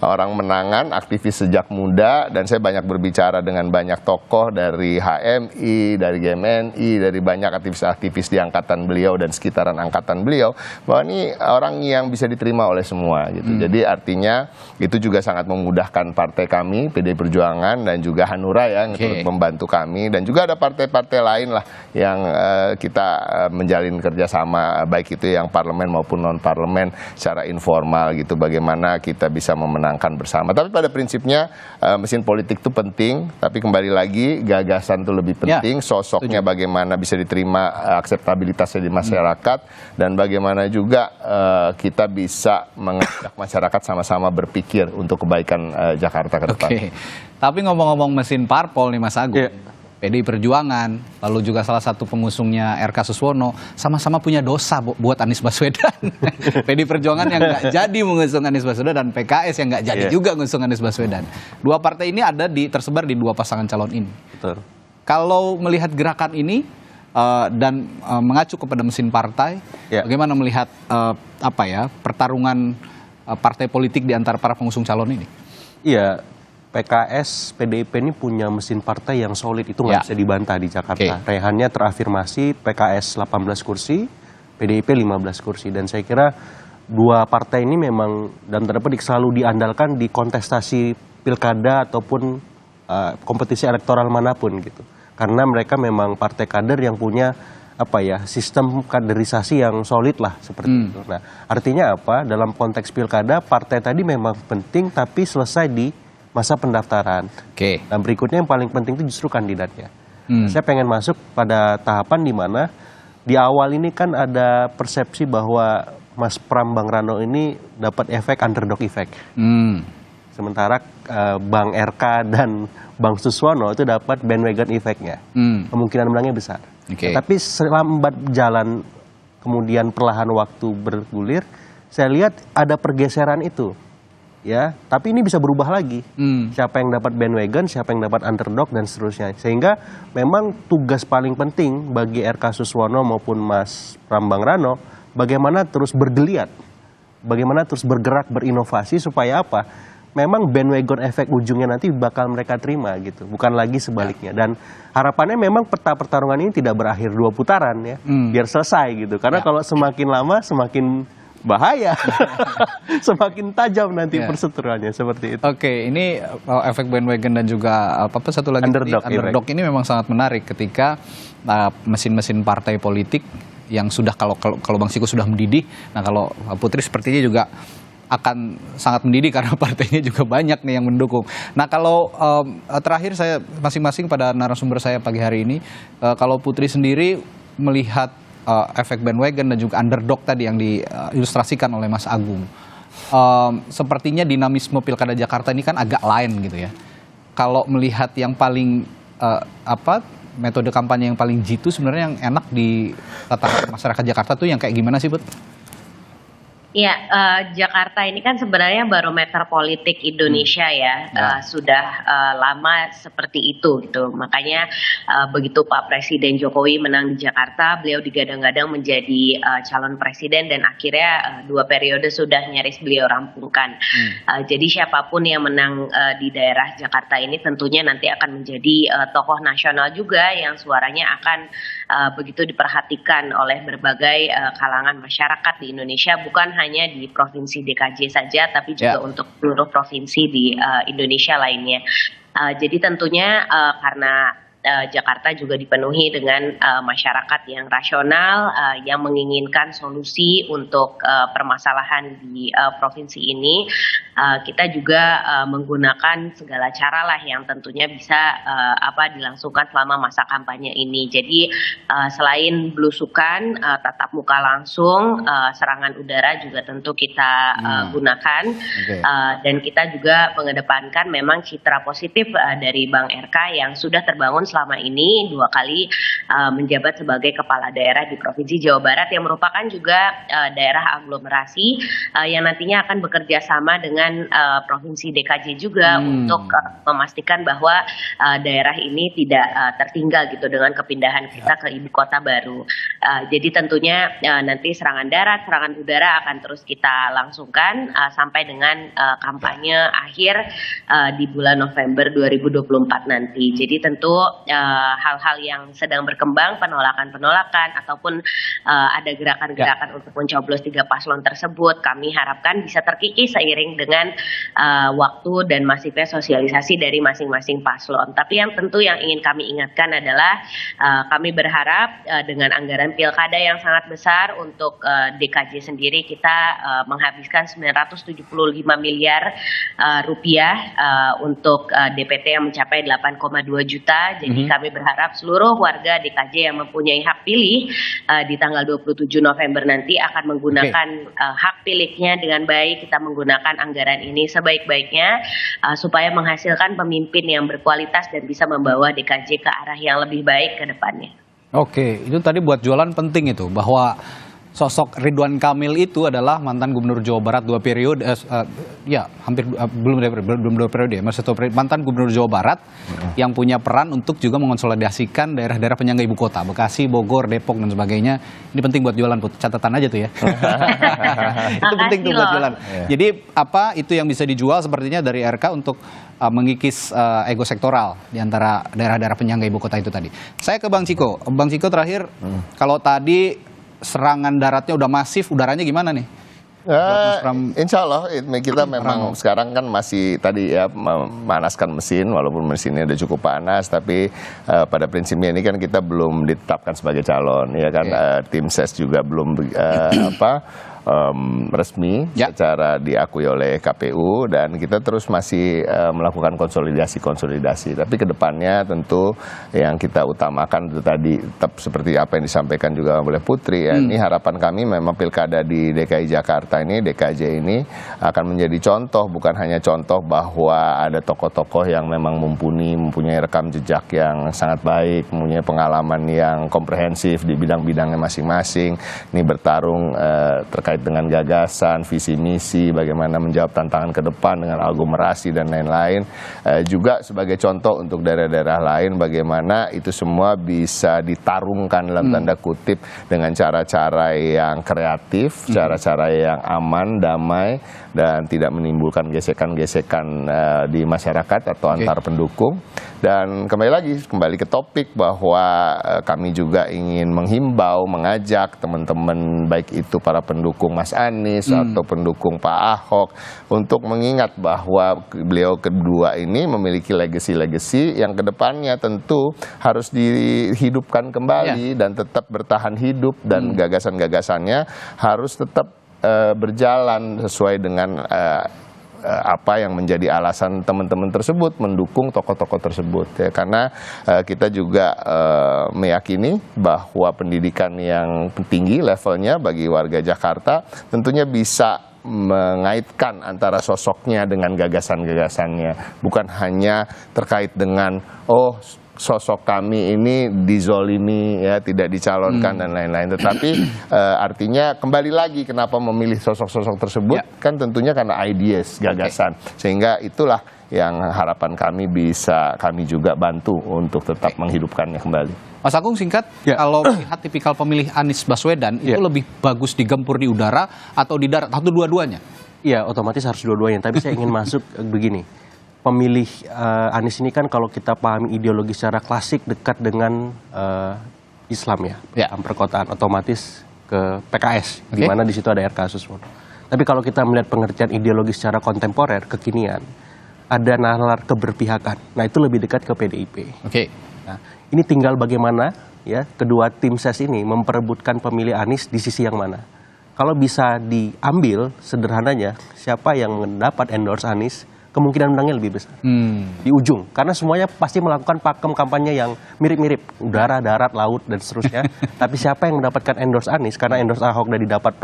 orang menangan, aktivis sejak muda, dan saya banyak berbicara dengan banyak tokoh dari HMI, dari GMNI, dari banyak aktivis-aktivis di angkatan beliau dan sekitaran angkatan beliau, bahwa ini orang yang bisa diterima oleh semua gitu. Jadi artinya itu juga sangat memudahkan partai kami, PDI Perjuangan, dan juga Hanura ya, untuk membantu kami, dan juga ada partai-partai lain lah yang kita menjalin kerjasama, baik itu yang parlemen maupun non parlemen secara informal gitu, bagaimana kita bisa memenangkan bersama. Tapi pada prinsipnya mesin politik itu penting, tapi kembali lagi gagasan itu lebih penting, sosoknya bagaimana bisa diterima, akseptabilitasnya di masyarakat, dan bagaimana juga kita bisa mengajak masyarakat sama-sama berpikir untuk kebaikan Jakarta ke depan. Tapi ngomong-ngomong mesin parpol nih Mas Agung, PDI Perjuangan, lalu juga salah satu pengusungnya RK Suswono, sama-sama punya dosa buat Anies Baswedan. PDI Perjuangan yang nggak jadi mengusung Anies Baswedan, dan PKS yang nggak jadi juga mengusung Anies Baswedan. Dua partai ini tersebar di 2 pasangan calon ini. Betul. Kalau melihat gerakan ini dan mengacu kepada mesin partai, bagaimana melihat pertarungan partai politik di antara para pengusung calon ini? Iya, PKS, PDIP ini punya mesin partai yang solid, itu nggak bisa dibantah di Jakarta. Rehannya terafirmasi, PKS 18 kursi, PDIP 15 kursi. Dan saya kira 2 partai ini memang dalam tanda petik selalu diandalkan di kontestasi pilkada ataupun kompetisi elektoral manapun gitu. Karena mereka memang partai kader yang punya sistem kaderisasi yang solid lah seperti itu. Nah, artinya apa? Dalam konteks pilkada, partai tadi memang penting, tapi selesai di masa pendaftaran. Dan berikutnya yang paling penting itu justru kandidatnya. Saya pengen masuk pada tahapan di mana di awal ini kan ada persepsi bahwa Mas Pram, Bang Rano ini dapat efek underdog effect. Sementara Bang RK dan Bang Suswono itu dapat bandwagon effect-nya. Kemungkinan menangnya besar. Tapi selambat jalan, kemudian perlahan waktu bergulir, saya lihat ada pergeseran itu. Ya, tapi ini bisa berubah lagi. Siapa yang dapat bandwagon, siapa yang dapat underdog, dan seterusnya. Sehingga memang tugas paling penting bagi RK Suswono maupun Mas Pram, Bang Rano, bagaimana terus bergeliat, bagaimana terus bergerak, berinovasi, supaya apa? Memang bandwagon efek ujungnya nanti bakal mereka terima gitu, bukan lagi sebaliknya. Dan harapannya memang peta pertarungan ini tidak berakhir 2 putaran ya, biar selesai gitu. Karena kalau semakin lama semakin bahaya, semakin tajam nanti perseteruannya seperti itu. Ini efek bandwagon dan juga satu lagi underdog ini memang sangat menarik ketika mesin-mesin partai politik yang sudah, kalau Bang Siko sudah mendidih, nah kalau Putri sepertinya juga akan sangat mendidih karena partainya juga banyak nih yang mendukung. Nah, kalau terakhir saya masing-masing pada narasumber saya pagi hari ini, kalau Putri sendiri melihat efek bandwagon dan juga underdog tadi yang diilustrasikan oleh Mas Agung, sepertinya dinamisme Pilkada Jakarta ini kan agak lain gitu ya. Kalau melihat yang paling metode kampanye yang paling jitu sebenarnya yang enak di tataran masyarakat Jakarta tuh yang kayak gimana sih, Put? Ya, Jakarta ini kan sebenarnya barometer politik Indonesia ya, sudah lama seperti itu gitu. Makanya begitu Pak Presiden Jokowi menang di Jakarta, beliau digadang-gadang menjadi calon presiden dan akhirnya 2 periode sudah nyaris beliau rampungkan. Jadi siapapun yang menang di daerah Jakarta ini tentunya nanti akan menjadi tokoh nasional juga yang suaranya akan begitu diperhatikan oleh berbagai kalangan masyarakat di Indonesia, bukan hanya di Provinsi DKJ saja, tapi juga untuk seluruh provinsi di Indonesia lainnya. Jadi tentunya karena Jakarta juga dipenuhi dengan masyarakat yang rasional, yang menginginkan solusi untuk permasalahan di provinsi ini. Kita juga menggunakan segala cara lah yang tentunya bisa dilangsungkan selama masa kampanye ini. Jadi selain belusukan, tatap muka langsung, serangan udara juga tentu kita gunakan. Dan kita juga mengedepankan memang citra positif dari Bang RK yang sudah terbangun selama ini 2 kali menjabat sebagai kepala daerah di Provinsi Jawa Barat yang merupakan juga daerah aglomerasi yang nantinya akan bekerja sama dengan Provinsi DKJ juga untuk memastikan bahwa daerah ini tidak tertinggal gitu dengan kepindahan kita ke ibu kota baru. Jadi tentunya nanti serangan darat, serangan udara akan terus kita langsungkan sampai dengan kampanye akhir di bulan November 2024 nanti. Jadi tentu hal-hal yang sedang berkembang, penolakan-penolakan ataupun ada gerakan-gerakan untuk mencoblos 3 paslon tersebut, kami harapkan bisa terkikis seiring dengan waktu dan masifnya sosialisasi dari masing-masing paslon. Tapi yang tentu yang ingin kami ingatkan adalah kami berharap dengan anggaran pilkada yang sangat besar untuk DKJ sendiri kita menghabiskan 975 miliar rupiah untuk DPT yang mencapai 8,2 juta. Jadi kami berharap seluruh warga DKJ yang mempunyai hak pilih di tanggal 27 November nanti akan menggunakan hak pilihnya dengan baik. Kita menggunakan anggaran ini sebaik-baiknya supaya menghasilkan pemimpin yang berkualitas dan bisa membawa DKJ ke arah yang lebih baik ke depannya. Oke, itu tadi buat jualan penting itu, bahwa sosok Ridwan Kamil itu adalah mantan gubernur Jawa Barat 2 periode, belum 2 periode, mantan gubernur Jawa Barat yang punya peran untuk juga mengonsolidasikan daerah-daerah penyangga ibu kota, Bekasi, Bogor, Depok dan sebagainya. Ini penting buat jualan, Put. Catatan aja tuh ya. Itu penting tuh buat jualan. Jadi apa itu yang bisa dijual sepertinya dari RK untuk mengikis ego sektoral di antara daerah-daerah penyangga ibu kota itu tadi. Saya ke Bang Ciko. Bang Ciko terakhir, kalau tadi serangan daratnya udah masif, udaranya gimana nih? Insya Allah kita memang sekarang kan masih tadi ya memanaskan mesin, walaupun mesinnya udah cukup panas, tapi pada prinsipnya ini kan kita belum ditetapkan sebagai calon, ya kan. Tim ses juga belum resmi secara diakui oleh KPU, dan kita terus masih melakukan konsolidasi. Tapi kedepannya tentu yang kita utamakan itu tadi tetap seperti apa yang disampaikan juga oleh Putri. Ini harapan kami memang pilkada di DKI Jakarta ini, DKJ ini akan menjadi contoh, bukan hanya contoh bahwa ada tokoh-tokoh yang memang mempunyai rekam jejak yang sangat baik, mempunyai pengalaman yang komprehensif di bidang-bidangnya masing-masing. Ini bertarung terkait dengan gagasan, visi misi, bagaimana menjawab tantangan ke depan dengan aglomerasi dan lain-lain. Juga sebagai contoh untuk daerah-daerah lain bagaimana itu semua bisa ditarungkan dalam tanda kutip dengan cara-cara yang kreatif, cara-cara yang aman, damai, dan tidak menimbulkan gesekan-gesekan di masyarakat atau antar pendukung. Dan kembali ke topik bahwa kami juga ingin menghimbau, mengajak teman-teman baik itu para pendukung Mas Anies atau pendukung Pak Ahok untuk mengingat bahwa beliau kedua ini memiliki legasi-legasi yang kedepannya tentu harus dihidupkan kembali dan tetap bertahan hidup, dan gagasan-gagasannya harus tetap berjalan sesuai dengan apa yang menjadi alasan teman-teman tersebut mendukung tokoh-tokoh tersebut ya. Karena kita juga meyakini bahwa pendidikan yang tinggi levelnya bagi warga Jakarta tentunya bisa mengaitkan antara sosoknya dengan gagasan-gagasannya, bukan hanya terkait dengan sosok kami ini dizolimi, ya, tidak dicalonkan dan lain-lain. Tetapi artinya kembali lagi kenapa memilih sosok-sosok tersebut, kan tentunya karena ideas, gagasan. Sehingga itulah yang harapan kami bisa kami juga bantu untuk tetap menghidupkannya kembali. Mas Agung, singkat, kalau melihat tipikal pemilih Anies Baswedan itu lebih bagus digempur di udara atau di darat atau dua-duanya? Iya, otomatis harus dua-duanya. Tapi saya ingin masuk begini. Pemilih Anies ini kan kalau kita pahami ideologi secara klasik dekat dengan Islam ya, perkotaan, otomatis ke PKS, di mana di situ ada RK Suswono. Tapi kalau kita melihat pengertian ideologi secara kontemporer, kekinian, ada nalar keberpihakan. Nah itu lebih dekat ke PDIP. Nah, ini tinggal bagaimana ya kedua tim ses ini memperebutkan pemilih Anies di sisi yang mana. Kalau bisa diambil sederhananya, siapa yang mendapat endorse Anies, kemungkinan menangnya lebih besar di ujung, karena semuanya pasti melakukan pakem kampanye yang mirip-mirip, udara, darat, laut dan seterusnya. Tapi siapa yang mendapatkan endorse Anies, karena endorse Ahok udah didapat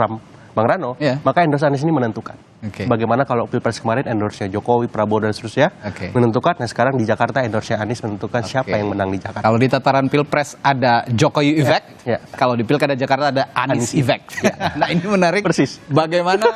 Bang Rano, maka endorse Anies ini menentukan. Bagaimana kalau Pilpres kemarin endorse-nya Jokowi, Prabowo dan seterusnya menentukan. Nah sekarang di Jakarta endorse-nya Anies menentukan siapa yang menang di Jakarta. Kalau di tataran Pilpres ada Jokowi effect, kalau di Pilkada Jakarta ada Anies effect. Nah ini menarik. Persis. Bagaimana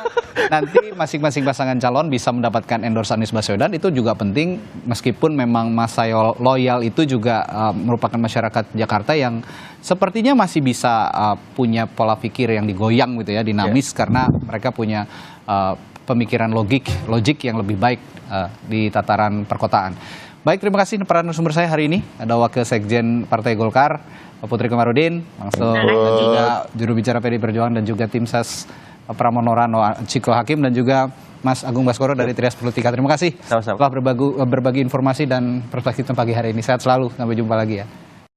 nanti masing-masing pasangan calon bisa mendapatkan endorse Anies Baswedan, itu juga penting, meskipun memang masa loyal itu juga merupakan masyarakat Jakarta yang sepertinya masih bisa punya pola pikir yang digoyang gitu ya, dinamis, karena mereka punya pemikiran logik yang lebih baik di tataran perkotaan. Baik, terima kasih para narasumber saya hari ini. Ada Wakil Sekjen Partai Golkar, Pak Putri Komarudin, langsung dan juga juru bicara PDI Perjuangan dan juga tim ses Pramono Rano, Ciko Hakim, dan juga Mas Agung Baskoro dari Trias Politika. Terima kasih telah berbagi informasi dan perspektif pagi hari ini. Sehat selalu, sampai jumpa lagi ya.